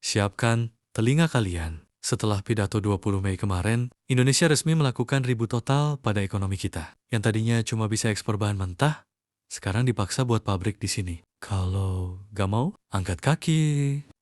Siapkan telinga kalian. Setelah pidato 20 Mei kemarin, Indonesia resmi melakukan reboot total pada ekonomi kita. Yang tadinya cuma bisa ekspor bahan mentah, sekarang dipaksa buat pabrik di sini. Kalau gak mau, angkat kaki.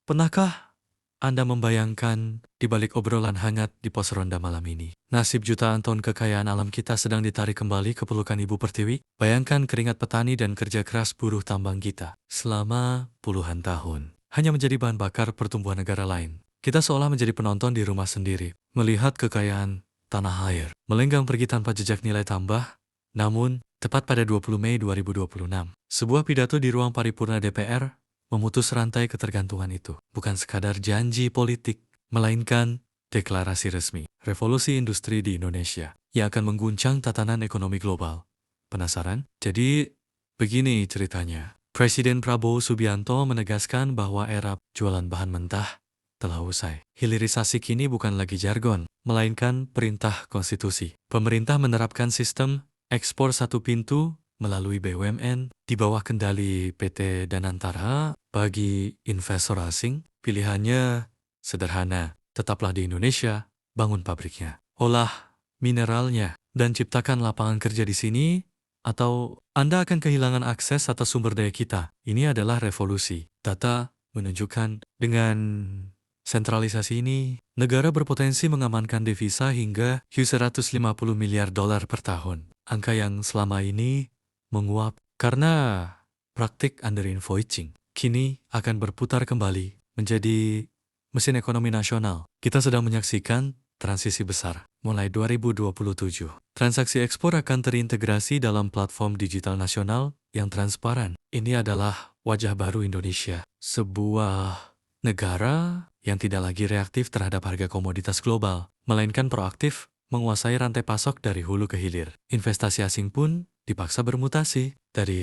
Pernahkah Anda membayangkan di balik obrolan hangat di pos ronda malam ini? Nasib jutaan ton kekayaan alam kita sedang ditarik kembali ke pelukan Ibu Pertiwi. Bayangkan keringat petani dan kerja keras buruh tambang kita selama puluhan tahun hanya menjadi bahan bakar pertumbuhan negara lain. Kita seolah menjadi penonton di rumah sendiri, melihat kekayaan tanah air melenggang pergi tanpa jejak nilai tambah. Namun, tepat pada 20 Mei 2026, sebuah pidato di ruang paripurna DPR memutus rantai ketergantungan itu. Bukan sekadar janji politik, melainkan deklarasi resmi. Revolusi industri di Indonesia yang akan mengguncang tatanan ekonomi global. Penasaran? Jadi, begini ceritanya. Presiden Prabowo Subianto menegaskan bahwa era jualan bahan mentah telah usai. Hilirisasi kini bukan lagi jargon, melainkan perintah konstitusi. Pemerintah menerapkan sistem ekspor satu pintu melalui BUMN di bawah kendali PT Danantara. Bagi investor asing, pilihannya sederhana. Tetaplah di Indonesia, bangun pabriknya, olah mineralnya, dan ciptakan lapangan kerja di sini, atau Anda akan kehilangan akses atas sumber daya kita. Ini adalah revolusi. Data menunjukkan dengan sentralisasi ini, negara berpotensi mengamankan devisa hingga $150 miliar per tahun. Angka yang selama ini menguap karena praktik under-invoicing kini akan berputar kembali menjadi mesin ekonomi nasional. Kita sedang menyaksikan transisi besar. Mulai 2027, transaksi ekspor akan terintegrasi dalam platform digital nasional yang transparan. Ini adalah wajah baru Indonesia. Sebuah negara yang tidak lagi reaktif terhadap harga komoditas global, melainkan proaktif menguasai rantai pasok dari hulu ke hilir. Investasi asing pun dipaksa bermutasi dari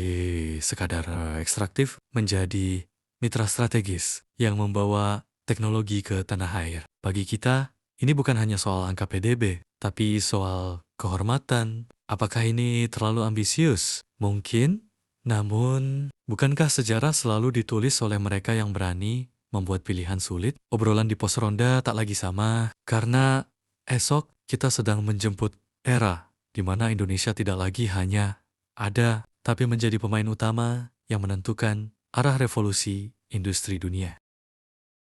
sekadar ekstraktif menjadi mitra strategis yang membawa teknologi ke tanah air. Bagi kita, ini bukan hanya soal angka PDB, tapi soal kehormatan. Apakah ini terlalu ambisius? Mungkin, namun bukankah sejarah selalu ditulis oleh mereka yang berani membuat pilihan sulit? Obrolan di pos ronda tak lagi sama, karena esok kita sedang menjemput era di mana Indonesia tidak lagi hanya ada, tapi menjadi pemain utama yang menentukan arah revolusi industri dunia.